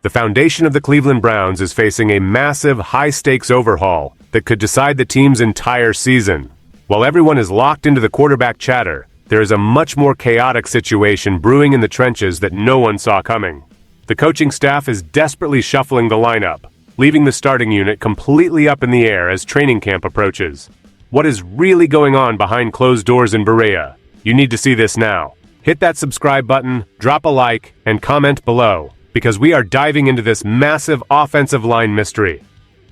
The foundation of the Cleveland Browns is facing a massive, high-stakes overhaul that could decide the team's entire season. While everyone is locked into the quarterback chatter, there is a much more chaotic situation brewing in the trenches that no one saw coming. The coaching staff is desperately shuffling the lineup, leaving the starting unit completely up in the air as training camp approaches. What is really going on behind closed doors in Berea? You need to see this now. Hit that subscribe button, drop a like, and comment below, because we are diving into this massive offensive line mystery.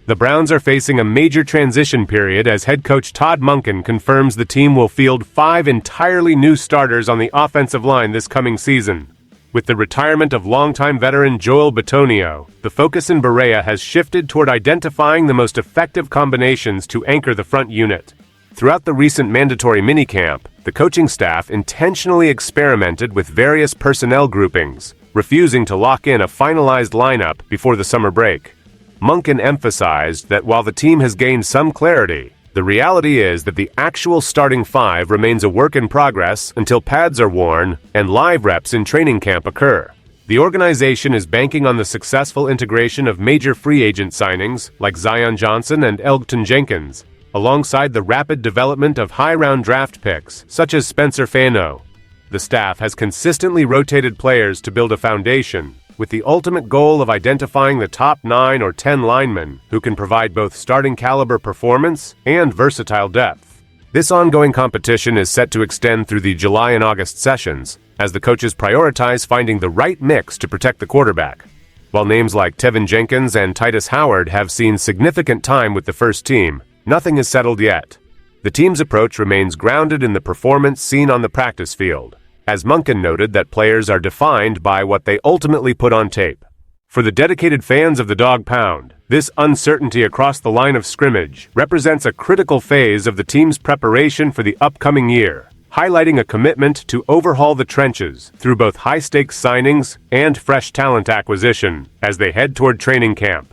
The Browns are facing a major transition period as head coach Todd Monken confirms the team will field 5 entirely new starters on the offensive line this coming season. With the retirement of longtime veteran Joel Bitonio, the focus in Berea has shifted toward identifying the most effective combinations to anchor the front unit. Throughout the recent mandatory minicamp, the coaching staff intentionally experimented with various personnel groupings, refusing to lock in a finalized lineup before the summer break. Monken emphasized that while the team has gained some clarity, the reality is that the actual starting 5 remains a work in progress until pads are worn and live reps in training camp occur. The organization is banking on the successful integration of major free agent signings like Zion Johnson and Elgton Jenkins, alongside the rapid development of high-round draft picks such as Spencer Fano. The staff has consistently rotated players to build a foundation, with the ultimate goal of identifying the top 9 or 10 linemen who can provide both starting caliber performance and versatile depth. This ongoing competition is set to extend through the July and August sessions, as the coaches prioritize finding the right mix to protect the quarterback. While names like Tevin Jenkins and Titus Howard have seen significant time with the first team, nothing is settled yet. The team's approach remains grounded in the performance seen on the practice field, as Monken noted that players are defined by what they ultimately put on tape. For the dedicated fans of the Dawg Pound, this uncertainty across the line of scrimmage represents a critical phase of the team's preparation for the upcoming year, highlighting a commitment to overhaul the trenches through both high-stakes signings and fresh talent acquisition as they head toward training camp.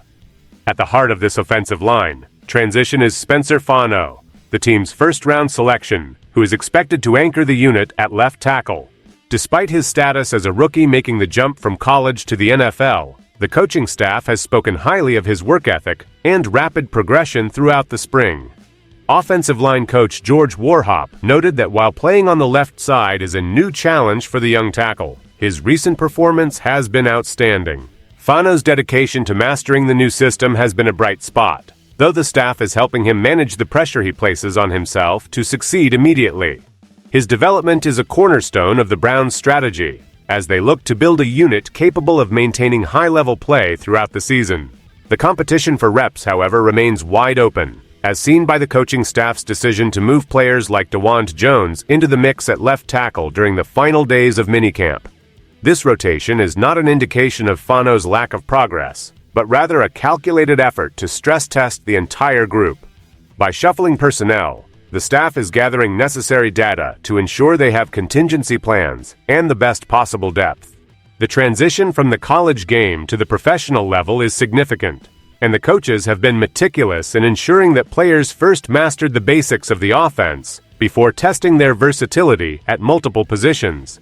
At the heart of this offensive line, transition is Spencer Fano, the team's first-round selection, who is expected to anchor the unit at left tackle. Despite his status as a rookie making the jump from college to the NFL, the coaching staff has spoken highly of his work ethic and rapid progression throughout the spring. Offensive line coach George Warhop noted that while playing on the left side is a new challenge for the young tackle, his recent performance has been outstanding. Fano's dedication to mastering the new system has been a bright spot, though the staff is helping him manage the pressure he places on himself to succeed immediately. His development is a cornerstone of the Browns' strategy, as they look to build a unit capable of maintaining high-level play throughout the season. The competition for reps, however, remains wide open, as seen by the coaching staff's decision to move players like DeWand Jones into the mix at left tackle during the final days of minicamp. This rotation is not an indication of Fano's lack of progress, but rather a calculated effort to stress-test the entire group. By shuffling personnel, the staff is gathering necessary data to ensure they have contingency plans and the best possible depth. The transition from the college game to the professional level is significant, and the coaches have been meticulous in ensuring that players first mastered the basics of the offense before testing their versatility at multiple positions.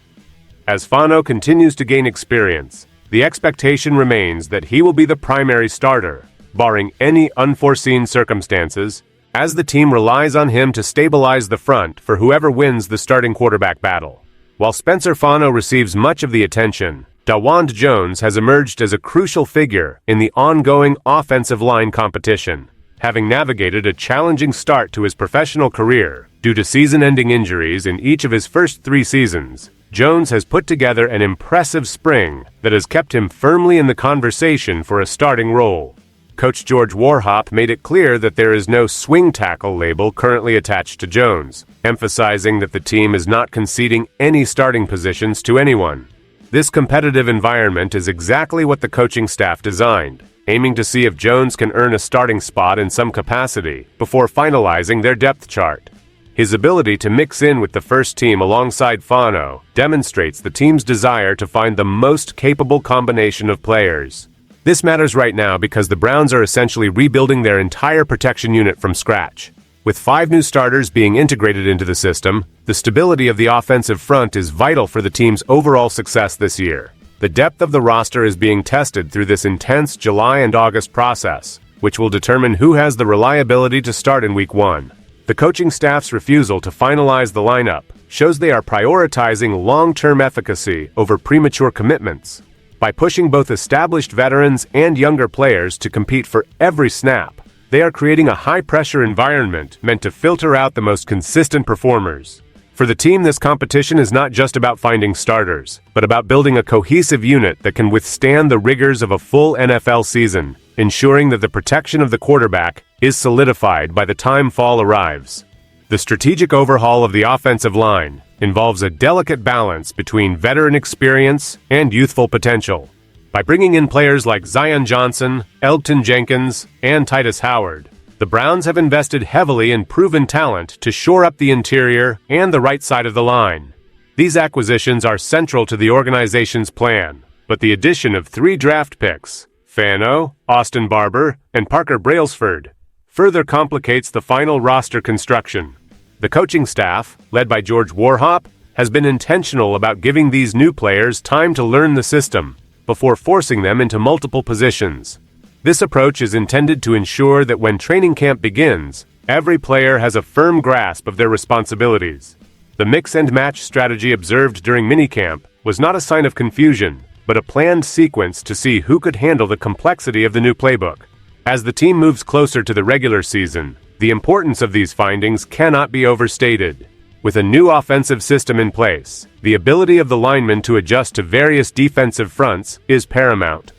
As Fano continues to gain experience, the expectation remains that he will be the primary starter, barring any unforeseen circumstances, as the team relies on him to stabilize the front for whoever wins the starting quarterback battle. While Spencer Fano receives much of the attention, DeWand Jones has emerged as a crucial figure in the ongoing offensive line competition. Having navigated a challenging start to his professional career due to season-ending injuries in each of his first 3 seasons, Jones has put together an impressive spring that has kept him firmly in the conversation for a starting role. Coach George Warhop made it clear that there is no swing tackle label currently attached to Jones, emphasizing that the team is not conceding any starting positions to anyone. This competitive environment is exactly what the coaching staff designed, aiming to see if Jones can earn a starting spot in some capacity before finalizing their depth chart. His ability to mix in with the first team alongside Fano demonstrates the team's desire to find the most capable combination of players. This matters right now because the Browns are essentially rebuilding their entire protection unit from scratch. With 5 new starters being integrated into the system, the stability of the offensive front is vital for the team's overall success this year. The depth of the roster is being tested through this intense July and August process, which will determine who has the reliability to start in Week 1. The coaching staff's refusal to finalize the lineup shows they are prioritizing long-term efficacy over premature commitments. By pushing both established veterans and younger players to compete for every snap, they are creating a high-pressure environment meant to filter out the most consistent performers. For the team, this competition is not just about finding starters, but about building a cohesive unit that can withstand the rigors of a full NFL season, ensuring that the protection of the quarterback is solidified by the time fall arrives. The strategic overhaul of the offensive line involves a delicate balance between veteran experience and youthful potential. By bringing in players like Zion Johnson, Elgton Jenkins, and Titus Howard, the Browns have invested heavily in proven talent to shore up the interior and the right side of the line. These acquisitions are central to the organization's plan, but the addition of 3 draft picks, Fano, Austin Barber, and Parker Brailsford, further complicates the final roster construction. The coaching staff, led by George Warhop, has been intentional about giving these new players time to learn the system before forcing them into multiple positions. This approach is intended to ensure that when training camp begins, every player has a firm grasp of their responsibilities. The mix and match strategy observed during minicamp was not a sign of confusion, but a planned sequence to see who could handle the complexity of the new playbook. As the team moves closer to the regular season, the importance of these findings cannot be overstated. With a new offensive system in place, the ability of the linemen to adjust to various defensive fronts is paramount.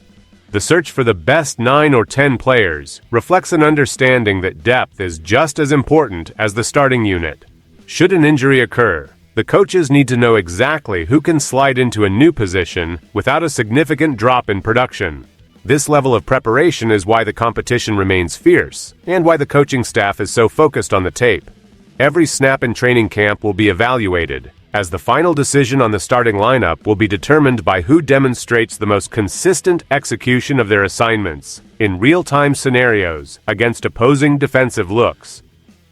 The search for the best 9 or 10 players reflects an understanding that depth is just as important as the starting unit. Should an injury occur, the coaches need to know exactly who can slide into a new position without a significant drop in production. This level of preparation is why the competition remains fierce, and why the coaching staff is so focused on the tape. Every snap in training camp will be evaluated, as the final decision on the starting lineup will be determined by who demonstrates the most consistent execution of their assignments in real-time scenarios against opposing defensive looks.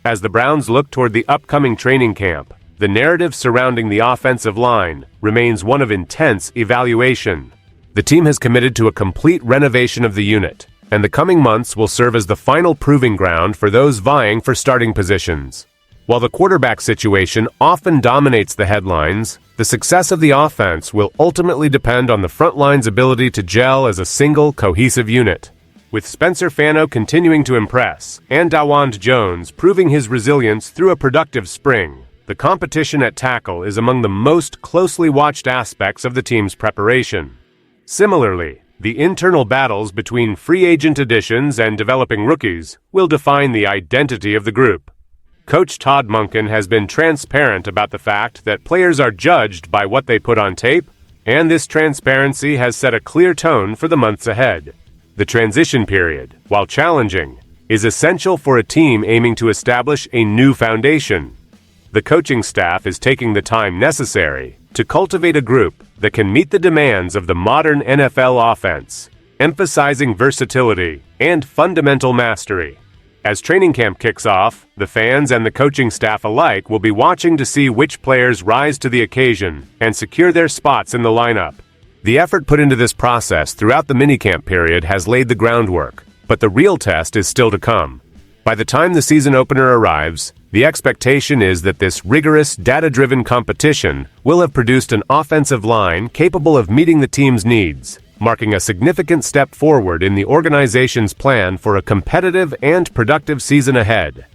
As the Browns look toward the upcoming training camp, the narrative surrounding the offensive line remains one of intense evaluation. The team has committed to a complete renovation of the unit, and the coming months will serve as the final proving ground for those vying for starting positions. While the quarterback situation often dominates the headlines, the success of the offense will ultimately depend on the front line's ability to gel as a single, cohesive unit. With Spencer Fano continuing to impress, and Dawand Jones proving his resilience through a productive spring, the competition at tackle is among the most closely watched aspects of the team's preparation. Similarly, the internal battles between free agent additions and developing rookies will define the identity of the group. Coach Todd Monken has been transparent about the fact that players are judged by what they put on tape, and this transparency has set a clear tone for the months ahead. The transition period, while challenging, is essential for a team aiming to establish a new foundation. The coaching staff is taking the time necessary to cultivate a group that can meet the demands of the modern NFL offense, emphasizing versatility and fundamental mastery. As training camp kicks off, the fans and the coaching staff alike will be watching to see which players rise to the occasion and secure their spots in the lineup. The effort put into this process throughout the minicamp period has laid the groundwork, but the real test is still to come. By the time the season opener arrives, the expectation is that this rigorous, data-driven competition will have produced an offensive line capable of meeting the team's needs, marking a significant step forward in the organization's plan for a competitive and productive season ahead.